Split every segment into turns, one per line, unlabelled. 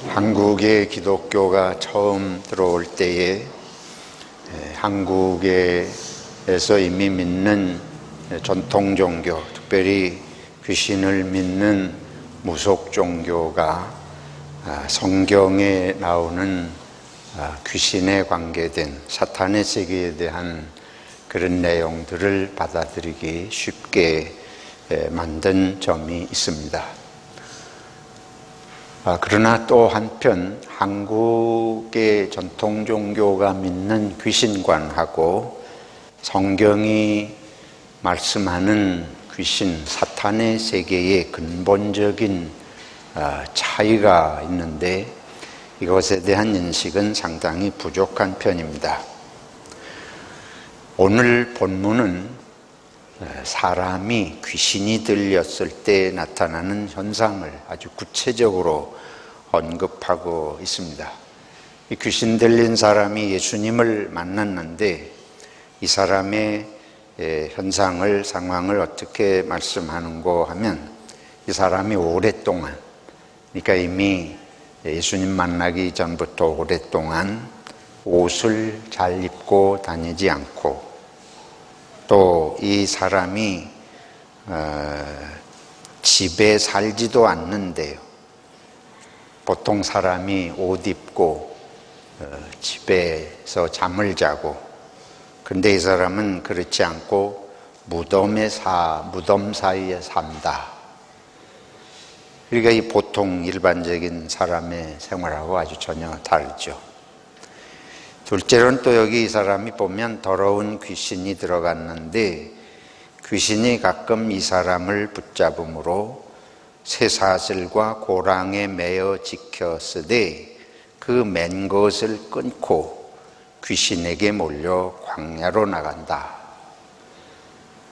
한국에 기독교가 처음 들어올 때에 한국에서 이미 믿는 전통 종교, 특별히 귀신을 믿는 무속 종교가 성경에 나오는 귀신에 관계된 사탄의 세계에 대한 그런 내용들을 받아들이기 쉽게 만든 점이 있습니다. 그러나 또 한편 한국의 전통 종교가 믿는 귀신관하고 성경이 말씀하는 귀신, 사탄의 세계의 근본적인 차이가 있는데 이것에 대한 인식은 상당히 부족한 편입니다. 오늘 본문은 사람이 귀신이 들렸을 때 나타나는 현상을 아주 구체적으로 언급하고 있습니다. 이 귀신 들린 사람이 예수님을 만났는데 이 사람의 현상을, 상황을 어떻게 말씀하는고 하면 이 사람이 오랫동안, 그러니까 이미 예수님 만나기 전부터 오랫동안 옷을 잘 입고 다니지 않고 또 이 사람이 집에 살지도 않는데요. 보통 사람이 옷 입고 집에서 잠을 자고, 근데 이 사람은 그렇지 않고 무덤 사이에 산다. 그러니까 이 보통 일반적인 사람의 생활하고 아주 전혀 다르죠. 둘째로는 또 여기 이 사람이 보면 더러운 귀신이 들어갔는데 귀신이 가끔 이 사람을 붙잡음으로 쇠사슬과 고랑에 매어 지켰으되 그 맨 것을 끊고 귀신에게 몰려 광야로 나간다.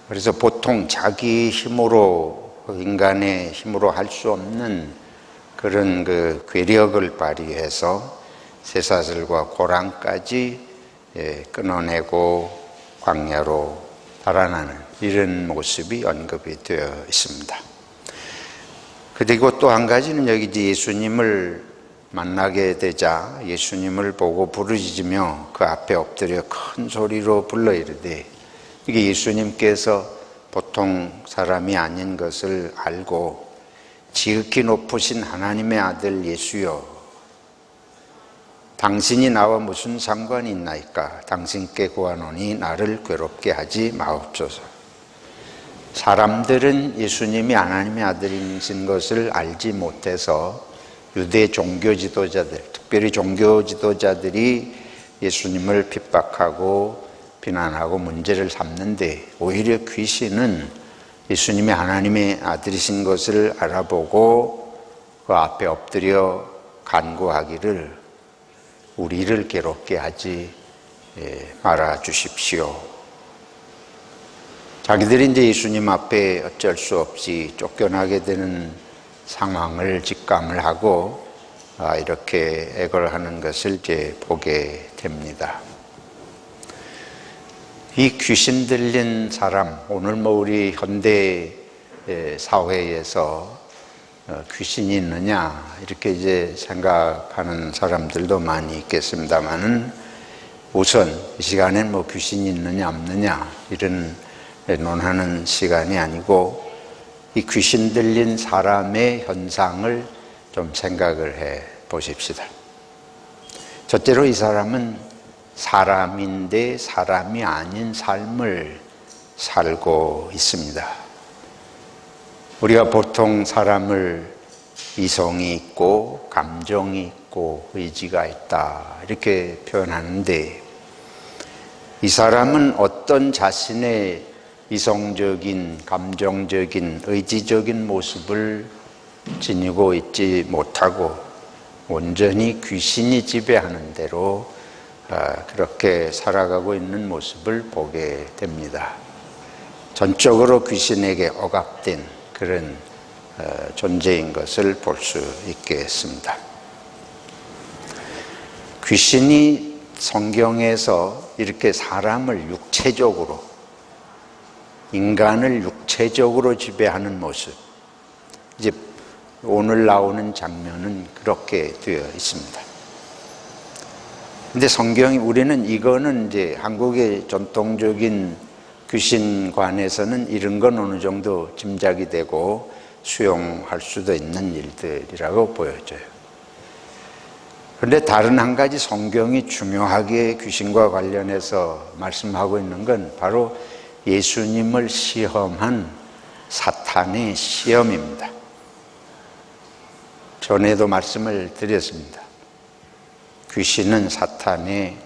그래서 보통 자기 힘으로, 인간의 힘으로 할 수 없는 그런 그 괴력을 발휘해서 쇠사슬과 고랑까지 끊어내고 광야로 달아나는 이런 모습이 언급이 되어 있습니다. 그리고 또 한 가지는 여기 예수님을 만나게 되자 예수님을 보고 부르짖으며 그 앞에 엎드려 큰 소리로 불러 이르되, 이게 예수님께서 보통 사람이 아닌 것을 알고 지극히 높으신 하나님의 아들 예수여, 당신이 나와 무슨 상관이 있나이까? 당신께 구하노니 나를 괴롭게 하지 마옵소서. 사람들은 예수님이 하나님의 아들이신 것을 알지 못해서 유대 종교 지도자들, 특별히 종교 지도자들이 예수님을 핍박하고 비난하고 문제를 삼는데, 오히려 귀신은 예수님이 하나님의 아들이신 것을 알아보고 그 앞에 엎드려 간구하기를 우리를 괴롭게 하지 말아 주십시오. 자기들이 이제 예수님 앞에 어쩔 수 없이 쫓겨나게 되는 상황을 직감을 하고 이렇게 애걸하는 것을 이제 보게 됩니다. 이 귀신 들린 사람, 오늘 우리 현대 사회에서 귀신이 있느냐 이렇게 이제 생각하는 사람들도 많이 있겠습니다만은, 우선 이 시간엔 귀신이 있느냐 없느냐 이런 논하는 시간이 아니고 이 귀신 들린 사람의 현상을 좀 생각을 해 보십시다. 첫째로 이 사람은 사람인데 사람이 아닌 삶을 살고 있습니다. 우리가 보통 사람을 이성이 있고 감정이 있고 의지가 있다 이렇게 표현하는데, 이 사람은 어떤 자신의 이성적인, 감정적인, 의지적인 모습을 지니고 있지 못하고 온전히 귀신이 지배하는 대로 그렇게 살아가고 있는 모습을 보게 됩니다. 전적으로 귀신에게 억압된 그런 존재인 것을 볼 수 있겠습니다. 귀신이 성경에서 이렇게 사람을 육체적으로, 인간을 육체적으로 지배하는 모습, 이제 오늘 나오는 장면은 그렇게 되어 있습니다. 근데 성경이 우리는 이거는 이제 한국의 전통적인 귀신관에서는 이런 건 어느 정도 짐작이 되고 수용할 수도 있는 일들이라고 보여져요. 그런데 다른 한 가지 성경이 중요하게 귀신과 관련해서 말씀하고 있는 건 바로 예수님을 시험한 사탄의 시험입니다. 전에도 말씀을 드렸습니다. 귀신은 사탄의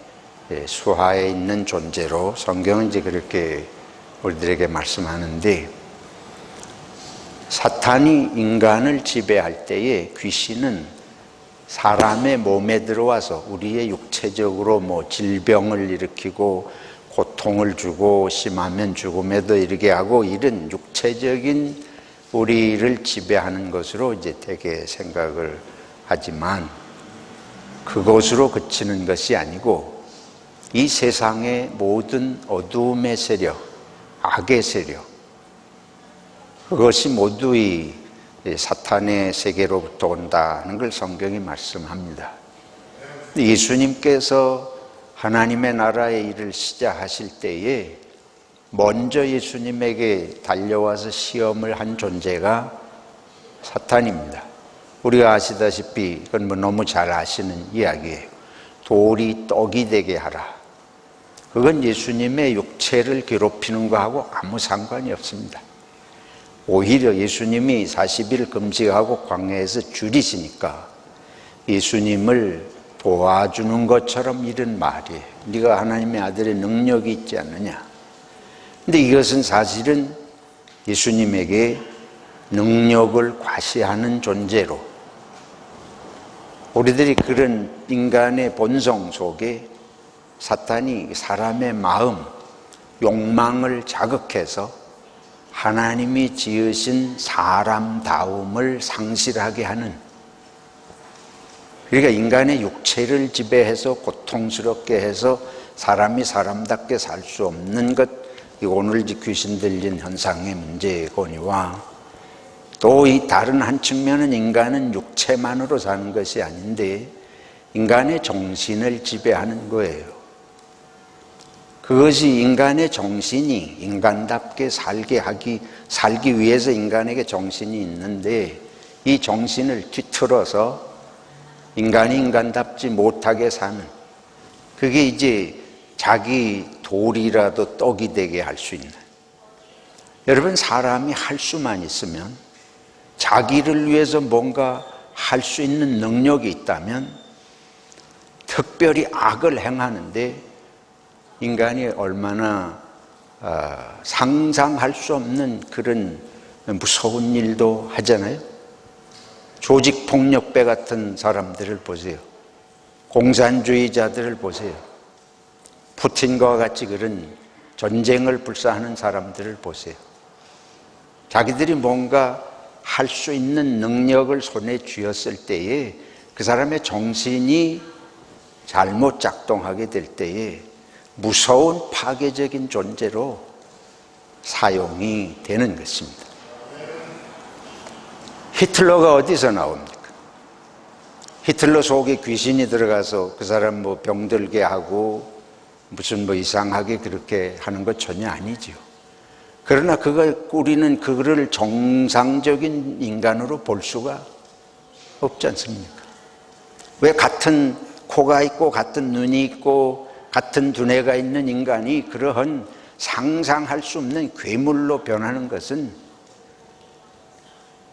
수하에 있는 존재로 성경은 이제 그렇게 우리들에게 말씀하는데, 사탄이 인간을 지배할 때에 귀신은 사람의 몸에 들어와서 우리의 육체적으로 질병을 일으키고 고통을 주고 심하면 죽음에도 이르게 하고 이런 육체적인 우리를 지배하는 것으로 이제 되게 생각을 하지만 그것으로 그치는 것이 아니고 이 세상의 모든 어두움의 세력, 악의 세력, 그것이 모두 이 사탄의 세계로부터 온다는 걸 성경이 말씀합니다. 예수님께서 하나님의 나라의 일을 시작하실 때에 먼저 예수님에게 달려와서 시험을 한 존재가 사탄입니다. 우리가 아시다시피 이건 너무 잘 아시는 이야기예요. 돌이 떡이 되게 하라. 그건 예수님의 육체를 괴롭히는 거하고 아무 상관이 없습니다. 오히려 예수님이 40일 금식하고 광야에서 줄이시니까 예수님을 도와주는 것처럼 이런 말이에요. 네가 하나님의 아들의 능력이 있지 않느냐. 근데 이것은 사실은 예수님에게 능력을 과시하는 존재로, 우리들이 그런 인간의 본성 속에 사탄이 사람의 마음, 욕망을 자극해서 하나님이 지으신 사람다움을 상실하게 하는, 그러니까 인간의 육체를 지배해서 고통스럽게 해서 사람이 사람답게 살 수 없는 것, 오늘 귀신 들린 현상의 문제거니와, 또 이 다른 한 측면은 인간은 육체만으로 사는 것이 아닌데 인간의 정신을 지배하는 거예요. 그것이 인간의 정신이 인간답게 살기 위해서 인간에게 정신이 있는데 이 정신을 뒤틀어서 인간이 인간답지 못하게 사는, 그게 이제 자기 돌이라도 떡이 되게 할 수 있는. 여러분, 사람이 할 수만 있으면, 자기를 위해서 뭔가 할 수 있는 능력이 있다면, 특별히 악을 행하는데 인간이 얼마나 상상할 수 없는 그런 무서운 일도 하잖아요. 조직폭력배 같은 사람들을 보세요. 공산주의자들을 보세요. 푸틴과 같이 그런 전쟁을 불사하는 사람들을 보세요. 자기들이 뭔가 할 수 있는 능력을 손에 쥐었을 때에 그 사람의 정신이 잘못 작동하게 될 때에 무서운 파괴적인 존재로 사용이 되는 것입니다. 히틀러가 어디서 나옵니까? 히틀러 속에 귀신이 들어가서 그 사람 병들게 하고 무슨 이상하게 그렇게 하는 것 전혀 아니죠. 그러나 우리는 그거를 정상적인 인간으로 볼 수가 없지 않습니까? 왜 같은 코가 있고 같은 눈이 있고 같은 두뇌가 있는 인간이 그러한 상상할 수 없는 괴물로 변하는 것은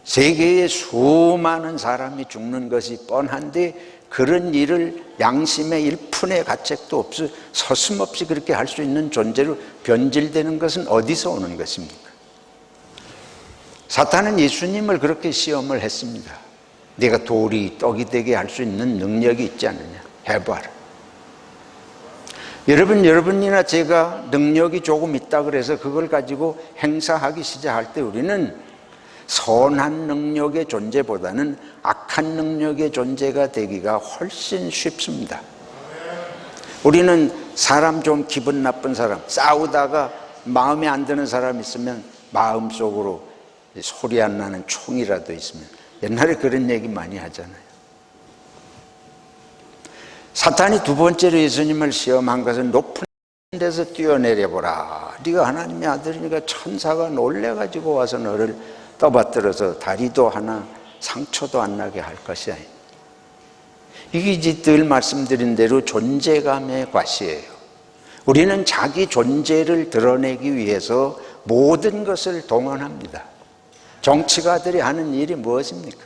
세계에 수많은 사람이 죽는 것이 뻔한데 그런 일을 양심의 1푼의 가책도 없이 서슴없이 그렇게 할 수 있는 존재로 변질되는 것은 어디서 오는 것입니까? 사탄은 예수님을 그렇게 시험을 했습니다. 네가 돌이 떡이 되게 할 수 있는 능력이 있지 않느냐, 해봐라. 여러분이나 제가 능력이 조금 있다 그래서 그걸 가지고 행사하기 시작할 때 우리는 선한 능력의 존재보다는 악한 능력의 존재가 되기가 훨씬 쉽습니다. 우리는 사람 좀 기분 나쁜 사람, 싸우다가 마음에 안 드는 사람 있으면 마음속으로 소리 안 나는 총이라도 있으면 옛날에 그런 얘기 많이 하잖아요. 사탄이 두 번째로 예수님을 시험한 것은 높은 데서 뛰어내려보라. 네가 하나님의 아들이니까 천사가 놀래가지고 와서 너를 떠받들어서 다리도 하나 상처도 안 나게 할 것이 아니다. 이게 이제 늘 말씀드린 대로 존재감의 과시예요. 우리는 자기 존재를 드러내기 위해서 모든 것을 동원합니다. 정치가들이 하는 일이 무엇입니까?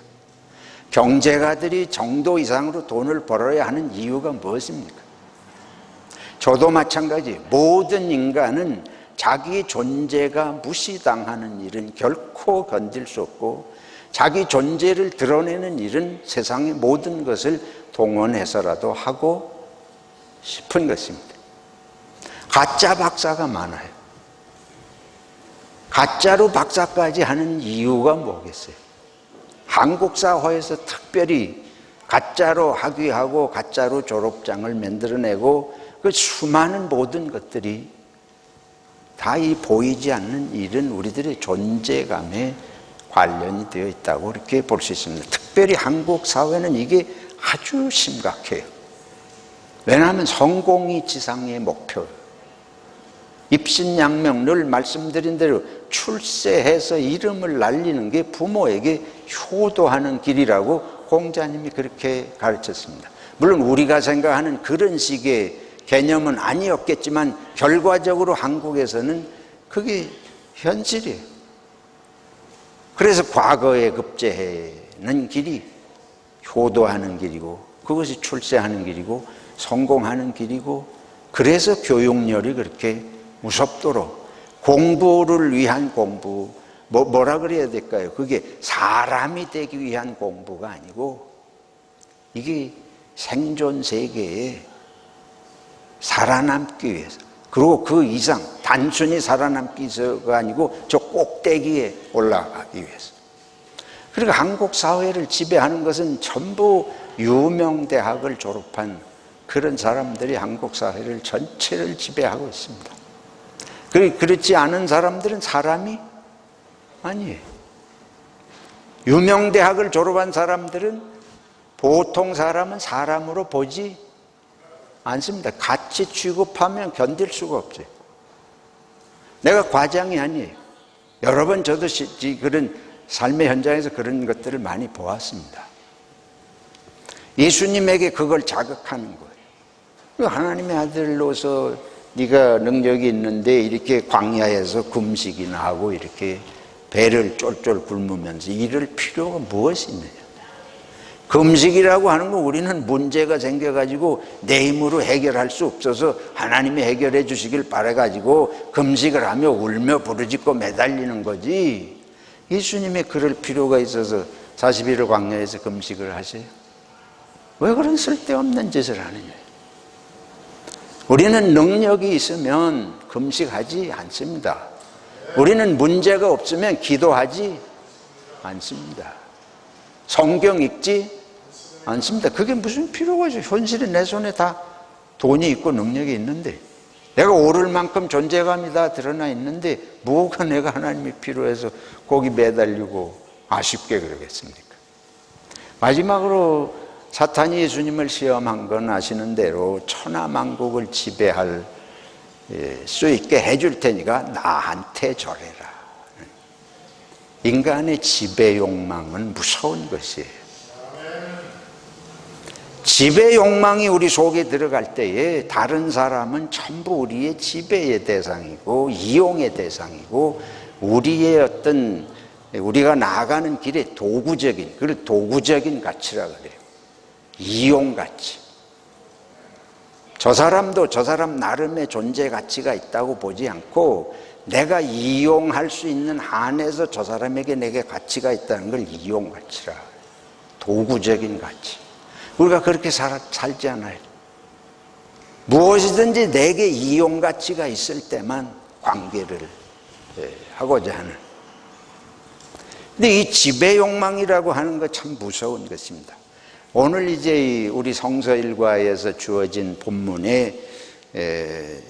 경제가들이 정도 이상으로 돈을 벌어야 하는 이유가 무엇입니까? 저도 마찬가지. 모든 인간은 자기 존재가 무시당하는 일은 결코 건질 수 없고, 자기 존재를 드러내는 일은 세상의 모든 것을 동원해서라도 하고 싶은 것입니다. 가짜 박사가 많아요. 가짜로 박사까지 하는 이유가 뭐겠어요? 한국 사회에서 특별히 가짜로 학위하고 가짜로 졸업장을 만들어내고 그 수많은 모든 것들이 다 이 보이지 않는 일은 우리들의 존재감에 관련이 되어 있다고 이렇게 볼 수 있습니다. 특별히 한국 사회는 이게 아주 심각해요. 왜냐하면 성공이 지상의 목표예요. 입신양명, 늘 말씀드린 대로 출세해서 이름을 날리는 게 부모에게 효도하는 길이라고 공자님이 그렇게 가르쳤습니다. 물론 우리가 생각하는 그런 식의 개념은 아니었겠지만 결과적으로 한국에서는 그게 현실이에요. 그래서 과거에 급제하는 길이 효도하는 길이고, 그것이 출세하는 길이고 성공하는 길이고, 그래서 교육열이 그렇게 무섭도록 공부를 위한 공부, 뭐라 그래야 될까요? 그게 사람이 되기 위한 공부가 아니고 이게 생존 세계에 살아남기 위해서, 그리고 그 이상 단순히 살아남기 위해서가 아니고 저 꼭대기에 올라가기 위해서. 그러니까 한국 사회를 지배하는 것은 전부 유명 대학을 졸업한 그런 사람들이 한국 사회를 전체를 지배하고 있습니다. 그렇지 않은 사람들은 사람이 아니에요. 유명 대학을 졸업한 사람들은 보통 사람은 사람으로 보지 않습니다. 같이 취급하면 견딜 수가 없어요. 내가 과장이 아니에요. 여러 번 저도 그런 삶의 현장에서 그런 것들을 많이 보았습니다. 예수님에게 그걸 자극하는 거예요. 하나님의 아들로서 네가 능력이 있는데 이렇게 광야에서 금식이나 하고 이렇게 배를 쫄쫄 굶으면서 이럴 필요가 무엇이 있느냐. 금식이라고 하는 거 우리는 문제가 생겨가지고 내 힘으로 해결할 수 없어서 하나님이 해결해 주시길 바라가지고 금식을 하며 울며 부르짖고 매달리는 거지, 예수님이 그럴 필요가 있어서 40일을 광야에서 금식을 하세요? 왜 그런 쓸데없는 짓을 하느냐. 우리는 능력이 있으면 금식하지 않습니다. 우리는 문제가 없으면 기도하지 않습니다. 성경 읽지 않습니다. 그게 무슨 필요가 있어요? 현실에 내 손에 다 돈이 있고 능력이 있는데, 내가 오를 만큼 존재감이 다 드러나 있는데 뭐가 내가 하나님이 필요해서 거기 매달리고 아쉽게 그러겠습니까? 마지막으로 사탄이 예수님을 시험한 건 아시는 대로 천하만국을 지배할 수 있게 해줄 테니까 나한테 절해라. 인간의 지배 욕망은 무서운 것이에요. 지배 욕망이 우리 속에 들어갈 때에 다른 사람은 전부 우리의 지배의 대상이고 이용의 대상이고, 우리의 어떤 우리가 나아가는 길의 도구적인, 그걸 도구적인 가치라 그래요. 이용 가치. 저 사람도 저 사람 나름의 존재 가치가 있다고 보지 않고 내가 이용할 수 있는 한에서 저 사람에게 내게 가치가 있다는 걸 이용 가치라. 도구적인 가치. 우리가 그렇게 살지 않아요. 무엇이든지 내게 이용 가치가 있을 때만 관계를 하고자 하는. 근데 이 지배 욕망이라고 하는 거 참 무서운 것입니다. 오늘 이제 우리 성서 일과에서 주어진 본문에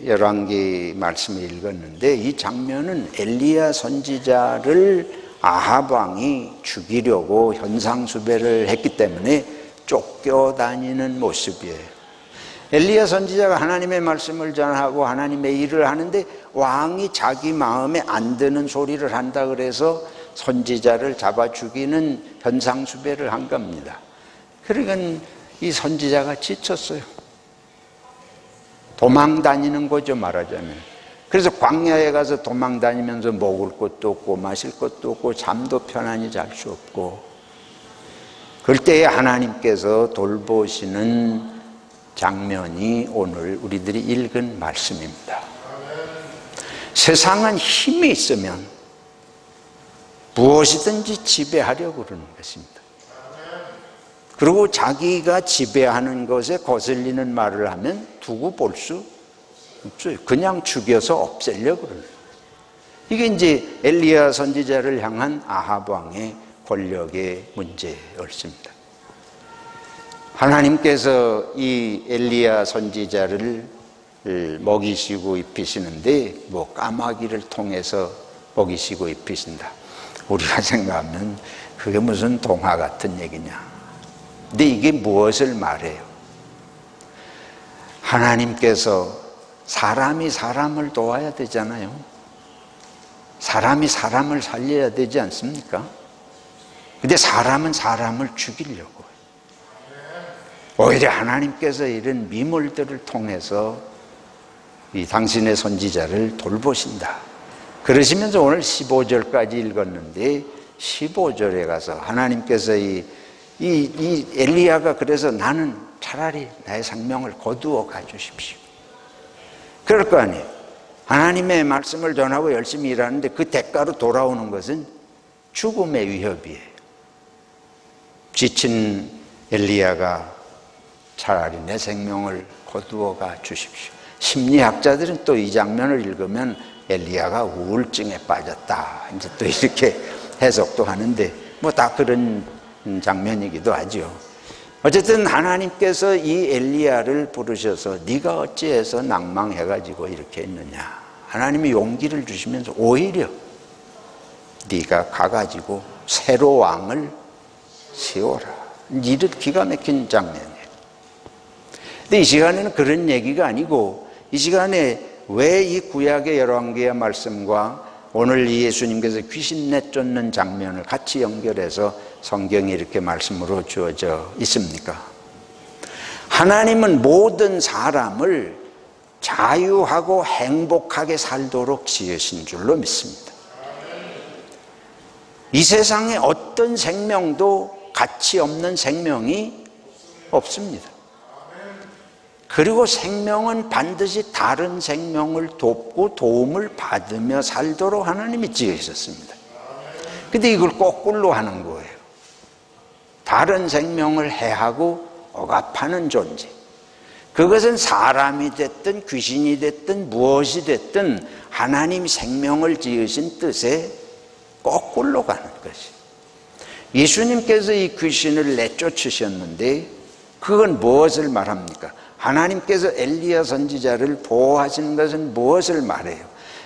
열왕기 말씀을 읽었는데, 이 장면은 엘리야 선지자를 아합 왕이 죽이려고 현상수배를 했기 때문에 쫓겨다니는 모습이에요. 엘리야 선지자가 하나님의 말씀을 전하고 하나님의 일을 하는데 왕이 자기 마음에 안 드는 소리를 한다 그래서 선지자를 잡아 죽이는 현상수배를 한 겁니다. 그러니까 이 선지자가 지쳤어요. 도망 다니는 거죠, 말하자면. 그래서 광야에 가서 도망 다니면서 먹을 것도 없고 마실 것도 없고 잠도 편안히 잘 수 없고, 그럴 때에 하나님께서 돌보시는 장면이 오늘 우리들이 읽은 말씀입니다. 세상은 힘이 있으면 무엇이든지 지배하려고 그러는 것입니다. 그리고 자기가 지배하는 것에 거슬리는 말을 하면 두고 볼 수 없어요. 그냥 죽여서 없애려고 그러는 거예요. 이게 이제 엘리야 선지자를 향한 아합 왕의 권력의 문제였습니다. 하나님께서 이 엘리야 선지자를 먹이시고 입히시는데 뭐 까마귀를 통해서 먹이시고 입히신다. 우리가 생각하면 그게 무슨 동화 같은 얘기냐. 근데 이게 무엇을 말해요? 하나님께서 사람이 사람을 도와야 되잖아요. 사람이 사람을 살려야 되지 않습니까? 근데 사람은 사람을 죽이려고 해요. 오히려 하나님께서 이런 미물들을 통해서 이 당신의 선지자를 돌보신다. 그러시면서 오늘 15절까지 읽었는데 15절에 가서 하나님께서 이 엘리야가 그래서 나는 차라리 나의 생명을 거두어 가주십시오. 그럴 거 아니에요. 하나님의 말씀을 전하고 열심히 일하는데 그 대가로 돌아오는 것은 죽음의 위협이에요. 지친 엘리야가 차라리 내 생명을 거두어가 주십시오. 심리학자들은 또 이 장면을 읽으면 엘리야가 우울증에 빠졌다, 이제 또 이렇게 해석도 하는데 뭐 다 그런 장면이기도 하죠. 어쨌든 하나님께서 이 엘리야를 부르셔서 네가 어찌해서 낭망해가지고 이렇게 했느냐. 하나님이 용기를 주시면서 오히려 네가 가가지고 새로 왕을 세워라. 이런 기가 막힌 장면이에요. 근데 이 시간에는 그런 얘기가 아니고 이 시간에 왜 이 구약의 열왕기의 말씀과 오늘 이 예수님께서 귀신 내쫓는 장면을 같이 연결해서 성경이 이렇게 말씀으로 주어져 있습니까? 하나님은 모든 사람을 자유하고 행복하게 살도록 지으신 줄로 믿습니다. 이 세상에 어떤 생명도 가치 없는 생명이 없습니다. 그리고 생명은 반드시 다른 생명을 돕고 도움을 받으며 살도록 하나님이 지으셨습니다. 근데 이걸 거꾸로 하는 거예요. 다른 생명을 해하고 억압하는 존재. 그것은 사람이 됐든 귀신이 됐든 무엇이 됐든 하나님 생명을 지으신 뜻에 거꾸로 가는 것이. 예수님께서 이 귀신을 내쫓으셨는데 그건 무엇을 말합니까? 하나님께서 엘리야 선지자를 보호하시는 것은 무엇을 말해요?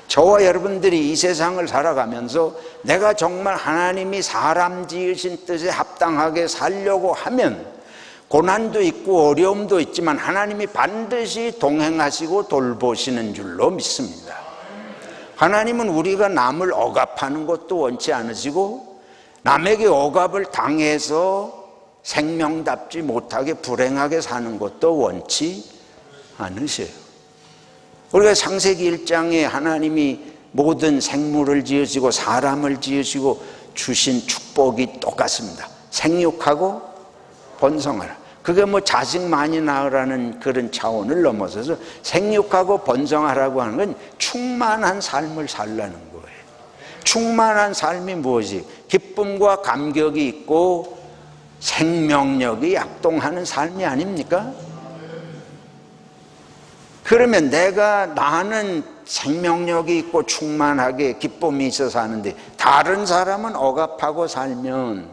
저와 여러분들이 이 세상을 살아가면서 내가 정말 하나님이 사람 지으신 뜻에 합당하게 살려고 하면 고난도 있고 어려움도 있지만 하나님이 반드시 동행하시고 돌보시는 줄로 믿습니다. 하나님은 우리가 남을 억압하는 것도 원치 않으시고 남에게 억압을 당해서 생명답지 못하게 불행하게 사는 것도 원치 않으세요. 우리가 창세기 1장에 하나님이 모든 생물을 지으시고 사람을 지으시고 주신 축복이 똑같습니다. 생육하고 번성하라. 그게 뭐 자식 많이 낳으라는 그런 차원을 넘어서서 생육하고 번성하라고 하는 건 충만한 삶을 살라는 거예요. 충만한 삶이 무엇이? 기쁨과 감격이 있고 생명력이 약동하는 삶이 아닙니까? 그러면 나는 생명력이 있고 충만하게 기쁨이 있어서 하는데 다른 사람은 억압하고 살면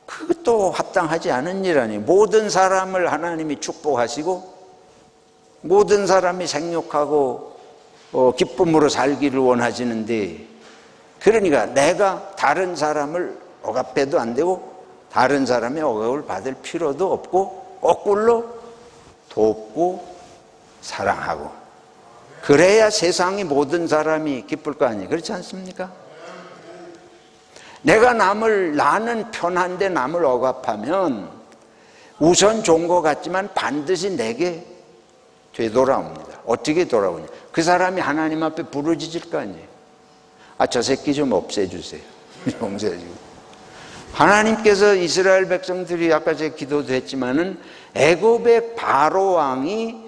그것도 합당하지 않은 일 아니에요. 모든 사람을 하나님이 축복하시고 모든 사람이 생육하고 기쁨으로 살기를 원하시는데 그러니까 내가 다른 사람을 억압해도 안 되고 다른 사람의 억압을 받을 필요도 없고 거꾸로 돕고 사랑하고 그래야 세상의 모든 사람이 기쁠 거 아니에요. 그렇지 않습니까? 내가 나는 편한데 남을 억압하면 우선 좋은 것 같지만 반드시 내게 되돌아옵니다. 어떻게 돌아오냐? 그 사람이 하나님 앞에 부르짖을 거 아니에요. 저 새끼 좀 없애주세요. 용서해주고. 하나님께서 이스라엘 백성들이 아까 제가 기도도 했지만은 애굽의 바로 왕이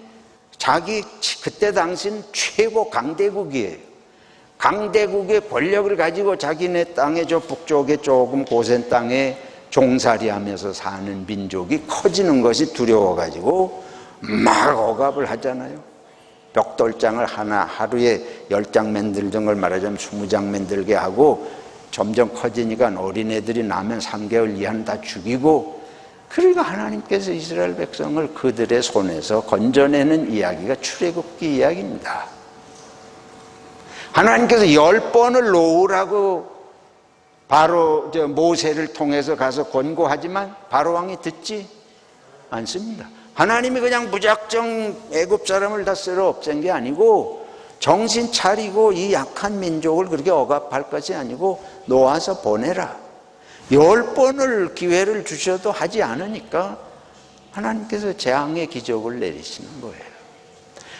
자기 그때 당시는 최고 강대국이에요. 강대국의 권력을 가지고 자기네 땅에 저 북쪽에 조금 고센 땅에 종살이하면서 사는 민족이 커지는 것이 두려워가지고 막 억압을 하잖아요. 벽돌장을 하루에 10장 만들던 걸 말하자면 20장 만들게 하고 점점 커지니까 어린애들이 나면 3개월 이하는 다 죽이고, 그러니까 하나님께서 이스라엘 백성을 그들의 손에서 건져내는 이야기가 출애굽기 이야기입니다. 하나님께서 10번을 놓으라고 바로 모세를 통해서 가서 권고하지만 바로 왕이 듣지 않습니다. 하나님이 그냥 무작정 애굽 사람을 다 쓸어 없앤 게 아니고 정신 차리고 이 약한 민족을 그렇게 억압할 것이 아니고 놓아서 보내라. 10번을 기회를 주셔도 하지 않으니까 하나님께서 재앙의 기적을 내리시는 거예요.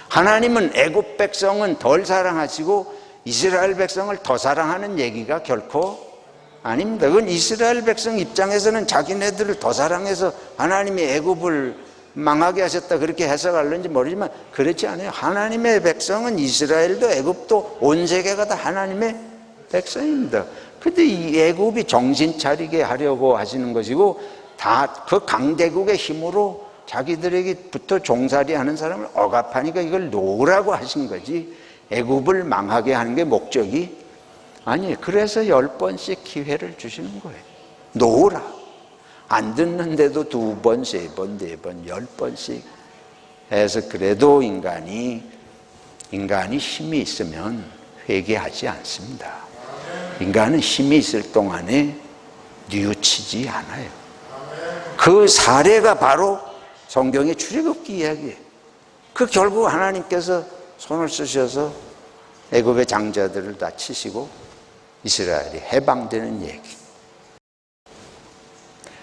하나님은 애굽 백성은 덜 사랑하시고 이스라엘 백성을 더 사랑하는 얘기가 결코 아닙니다. 그건 이스라엘 백성 입장에서는 자기네들을 더 사랑해서 하나님이 애굽을 망하게 하셨다 그렇게 해석하는지 모르지만 그렇지 않아요. 하나님의 백성은 이스라엘도 애굽도 온 세계가 다 하나님의 백성입니다. 근데 이 애굽이 정신 차리게 하려고 하시는 것이고 다 그 강대국의 힘으로 자기들에게부터 종살이 하는 사람을 억압하니까 이걸 놓으라고 하신 거지 애굽을 망하게 하는 게 목적이 아니에요. 그래서 10번씩 기회를 주시는 거예요. 놓으라. 안 듣는데도 2번, 3번, 4번, 10번씩 해서 그래도 인간이 힘이 있으면 회개하지 않습니다. 인간은 힘이 있을 동안에 뉘우치지 않아요. 그 사례가 바로 성경의 출애굽기 이야기예요. 그 결국 하나님께서 손을 쓰셔서 애굽의 장자들을 다 치시고 이스라엘이 해방되는 얘기.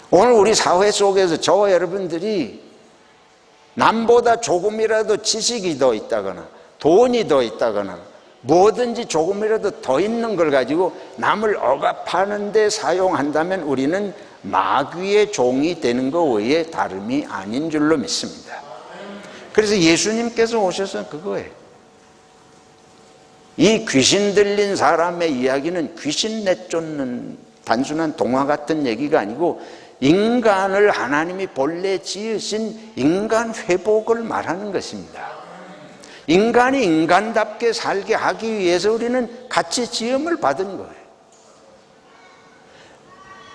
오늘 우리 사회 속에서 저와 여러분들이 남보다 조금이라도 지식이 더 있다거나 돈이 더 있다거나 뭐든지 조금이라도 더 있는 걸 가지고 남을 억압하는 데 사용한다면 우리는 마귀의 종이 되는 것 외에 다름이 아닌 줄로 믿습니다. 그래서 예수님께서 오셔서 그거예요. 이 귀신 들린 사람의 이야기는 귀신 내쫓는 단순한 동화 같은 얘기가 아니고 인간을 하나님이 본래 지으신 인간 회복을 말하는 것입니다. 인간이 인간답게 살게 하기 위해서 우리는 같이 지음을 받은 거예요.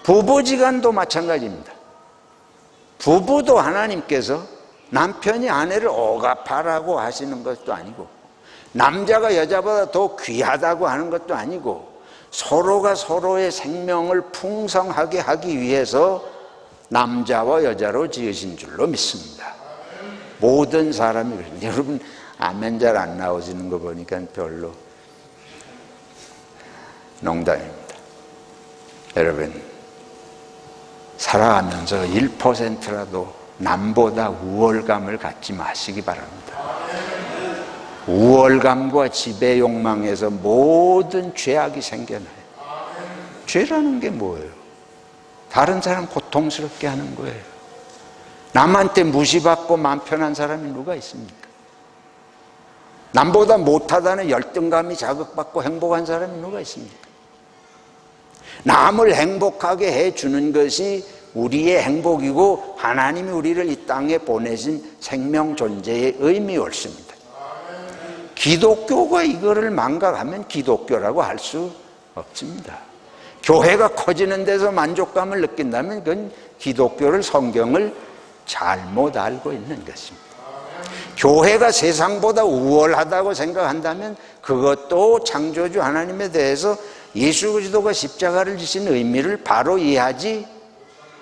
부부지간도 마찬가지입니다. 부부도 하나님께서 남편이 아내를 억압하라고 하시는 것도 아니고 남자가 여자보다 더 귀하다고 하는 것도 아니고 서로가 서로의 생명을 풍성하게 하기 위해서 남자와 여자로 지으신 줄로 믿습니다. 모든 사람이 그렇습니다. 여러분 아멘 잘 안 나오시는 거 보니까 별로 농담입니다. 여러분 살아가면서 1%라도 남보다 우월감을 갖지 마시기 바랍니다. 우월감과 지배 욕망에서 모든 죄악이 생겨나요. 죄라는 게 뭐예요? 다른 사람 고통스럽게 하는 거예요. 남한테 무시받고 마음 편한 사람이 누가 있습니까? 남보다 못하다는 열등감이 자극받고 행복한 사람이 누가 있습니까? 남을 행복하게 해주는 것이 우리의 행복이고 하나님이 우리를 이 땅에 보내신 생명 존재의 의미 옳습니다. 기독교가 이거를 망각하면 기독교라고 할 수 없습니다. 교회가 커지는 데서 만족감을 느낀다면 그건 기독교를 성경을 잘못 알고 있는 것입니다. 교회가 세상보다 우월하다고 생각한다면 그것도 창조주 하나님에 대해서 예수 그리스도가 십자가를 지신 의미를 바로 이해하지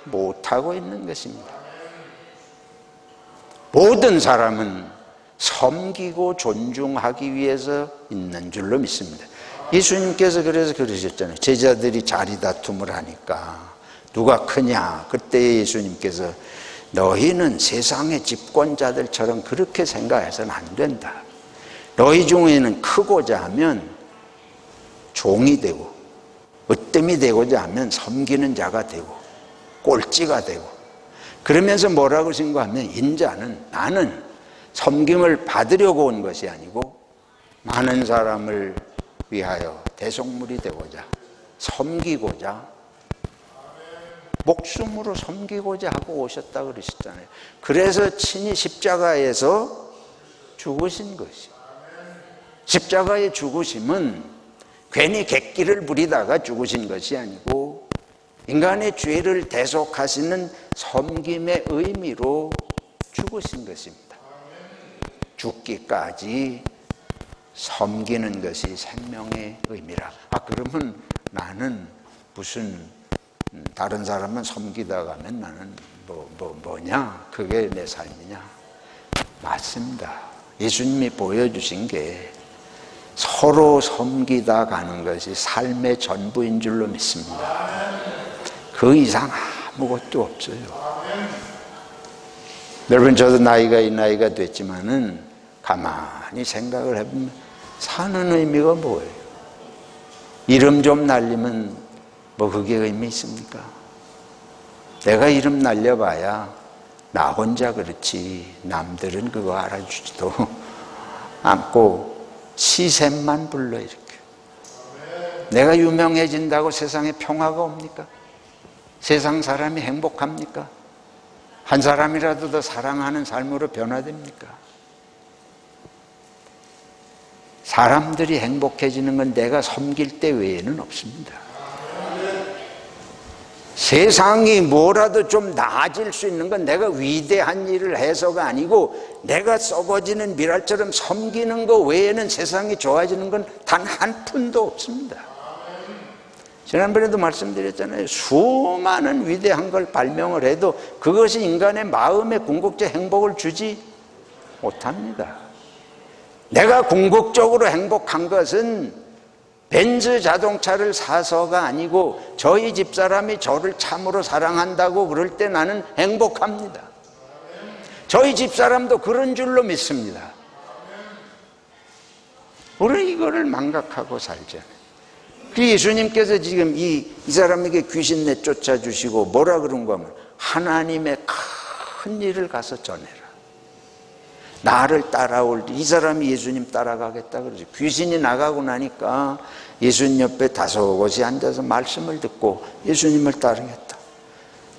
못하고 있는 것입니다. 모든 사람은 섬기고 존중하기 위해서 있는 줄로 믿습니다. 예수님께서 그래서 그러셨잖아요. 제자들이 자리 다툼을 하니까 누가 크냐? 그때 예수님께서 너희는 세상의 집권자들처럼 그렇게 생각해서는 안 된다. 너희 중에는 크고자 하면 종이 되고 으뜸이 되고자 하면 섬기는 자가 되고 꼴찌가 되고, 그러면서 뭐라고 신고하면 인자는 나는 섬김을 받으려고 온 것이 아니고 많은 사람을 위하여 대속물이 되고자 섬기고자 목숨으로 섬기고자 하고 오셨다 그러셨잖아요. 그래서 친히 십자가에서 죽으신 것이요. 십자가의 죽으심은 괜히 객기를 부리다가 죽으신 것이 아니고 인간의 죄를 대속하시는 섬김의 의미로 죽으신 것입니다. 죽기까지 섬기는 것이 생명의 의미라. 그러면 나는 무슨 다른 사람은 섬기다 가면 나는 뭐냐? 그게 내 삶이냐? 맞습니다. 예수님이 보여주신 게 서로 섬기다 가는 것이 삶의 전부인 줄로 믿습니다. 그 이상 아무것도 없어요. 여러분, 저도 나이가 이 나이가 됐지만은 가만히 생각을 해보면 사는 의미가 뭐예요? 이름 좀 날리면 뭐 그게 의미 있습니까? 내가 이름 날려봐야 나 혼자 그렇지 남들은 그거 알아주지도 않고 시샘만 불러 이렇게. 내가 유명해진다고 세상에 평화가 옵니까? 세상 사람이 행복합니까? 한 사람이라도 더 사랑하는 삶으로 변화됩니까? 사람들이 행복해지는 건 내가 섬길 때 외에는 없습니다. 세상이 뭐라도 좀 나아질 수 있는 건 내가 위대한 일을 해서가 아니고 내가 썩어지는 미랄처럼 섬기는 것 외에는 세상이 좋아지는 건 단 한 푼도 없습니다. 지난번에도 말씀드렸잖아요. 수많은 위대한 걸 발명을 해도 그것이 인간의 마음에 궁극적 행복을 주지 못합니다. 내가 궁극적으로 행복한 것은 벤츠 자동차를 사서가 아니고 저희 집사람이 저를 참으로 사랑한다고 그럴 때 나는 행복합니다. 저희 집사람도 그런 줄로 믿습니다. 우리는 이거를 망각하고 살잖아요. 예수님께서 지금 이 사람에게 귀신 내쫓아 주시고 뭐라 그런가 하면 하나님의 큰 일을 가서 전해라. 나를 따라올 때 이 사람이 예수님 따라가겠다 그러죠. 귀신이 나가고 나니까 예수님 옆에 다소곳이 앉아서 말씀을 듣고 예수님을 따르겠다.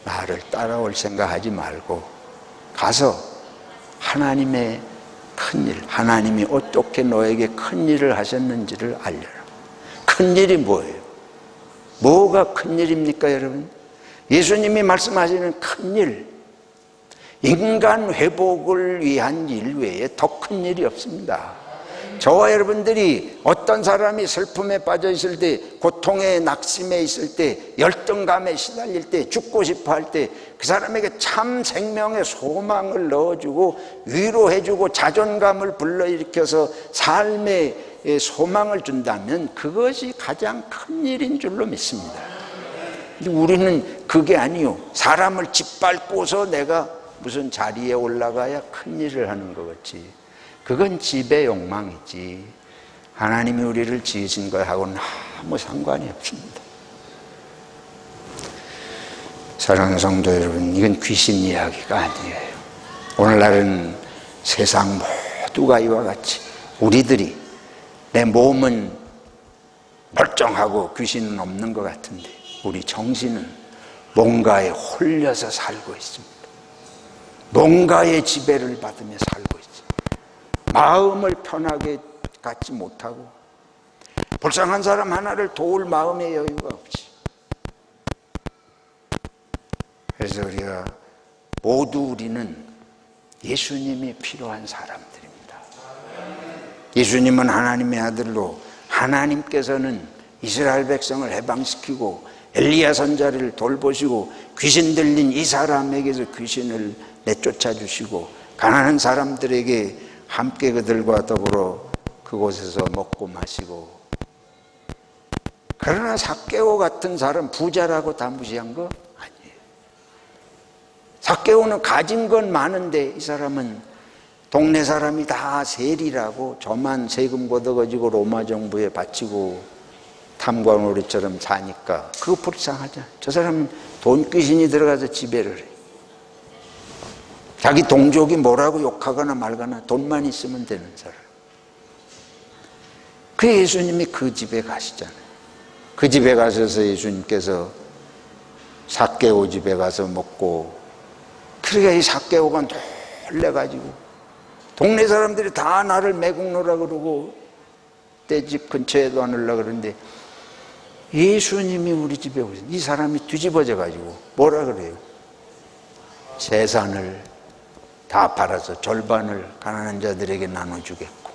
나를 따라올 생각하지 말고 가서 하나님의 큰일, 하나님이 어떻게 너에게 큰 일을 하셨는지를 알려라. 큰 일이 뭐예요? 뭐가 큰 일입니까, 여러분? 예수님이 말씀하시는 큰 일, 인간 회복을 위한 일 외에 더 큰 일이 없습니다. 저와 여러분들이 어떤 사람이 슬픔에 빠져 있을 때, 고통에 낙심해 있을 때, 열등감에 시달릴 때, 죽고 싶어 할 때 그 사람에게 참 생명의 소망을 넣어주고 위로해주고 자존감을 불러일으켜서 삶의 소망을 준다면 그것이 가장 큰 일인 줄로 믿습니다. 근데 우리는 그게 아니요. 사람을 짓밟고서 내가 무슨 자리에 올라가야 큰 일을 하는 것 같지. 그건 지배 욕망이지 하나님이 우리를 지으신 것하고는 아무 상관이 없습니다. 사랑하는 성도 여러분, 이건 귀신 이야기가 아니에요. 오늘날은 세상 모두가 이와 같이 우리들이 내 몸은 멀쩡하고 귀신은 없는 것 같은데 우리 정신은 뭔가에 홀려서 살고 있습니다. 뭔가의 지배를 받으며 살고 있습니다. 마음을 편하게 갖지 못하고 불쌍한 사람 하나를 도울 마음의 여유가 없지. 그래서 우리가 모두 우리는 예수님이 필요한 사람들입니다. 예수님은 하나님의 아들로 하나님께서는 이스라엘 백성을 해방시키고 엘리야 선지자를 돌보시고 귀신 들린 이 사람에게서 귀신을 내쫓아 주시고 가난한 사람들에게 함께 그들과 더불어 그곳에서 먹고 마시고. 그러나 삭개오 같은 사람 부자라고 다 무시한 거 아니에요. 삭개오는 가진 건 많은데 이 사람은 동네 사람이 다 세리라고 저만 세금 걷어가지고 로마 정부에 바치고 탐관오리처럼 사니까 그거 불쌍하잖아. 저 사람은 돈 귀신이 들어가서 지배를 해. 자기 동족이 뭐라고 욕하거나 말거나 돈만 있으면 되는 사람. 그 예수님이 그 집에 가시잖아요. 그 집에 가셔서 예수님께서 삭개오 집에 가서 먹고, 그러니까 이 삭개오가 놀래가지고 동네 사람들이 다 나를 매국노라 그러고 내 집 근처에도 안 오려고 그러는데 예수님이 우리 집에 오신 이 사람이 뒤집어져 가지고 뭐라 그래요? 재산을 다 팔아서 절반을 가난한 자들에게 나눠주겠고.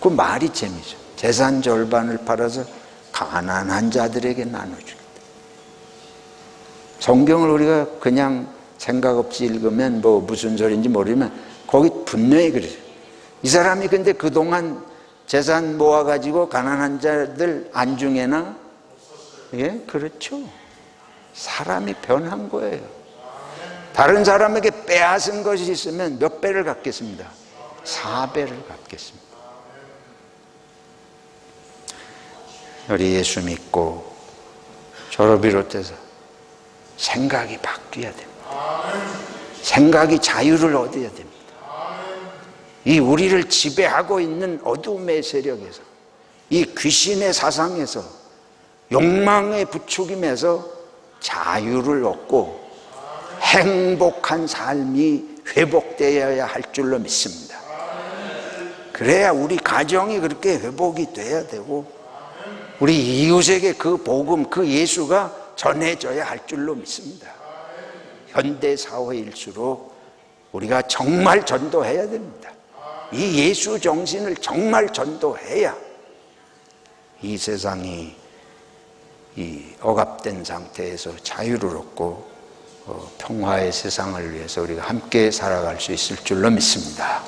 그 말이 재미죠. 재산 절반을 팔아서 가난한 자들에게 나눠주겠다. 성경을 우리가 그냥 생각 없이 읽으면 뭐 무슨 소리인지 모르지만 거기 분명히 그래요. 이 사람이 근데 그동안 재산 모아가지고 가난한 자들 안중에나, 예, 그렇죠. 사람이 변한 거예요. 다른 사람에게 빼앗은 것이 있으면 몇 배를 갚겠습니다? 4배를 갚겠습니다. 우리 예수 믿고 저를 비롯해서 생각이 바뀌어야 됩니다. 생각이 자유를 얻어야 됩니다. 이 우리를 지배하고 있는 어둠의 세력에서, 이 귀신의 사상에서, 욕망의 부추김에서 자유를 얻고 행복한 삶이 회복되어야 할 줄로 믿습니다. 그래야 우리 가정이 그렇게 회복이 돼야 되고 우리 이웃에게 그 복음, 그 예수가 전해져야 할 줄로 믿습니다. 현대사회일수록 우리가 정말 전도해야 됩니다. 이 예수 정신을 정말 전도해야 이 세상이 이 억압된 상태에서 자유를 얻고 평화의 세상을 위해서 우리가 함께 살아갈 수 있을 줄로 믿습니다.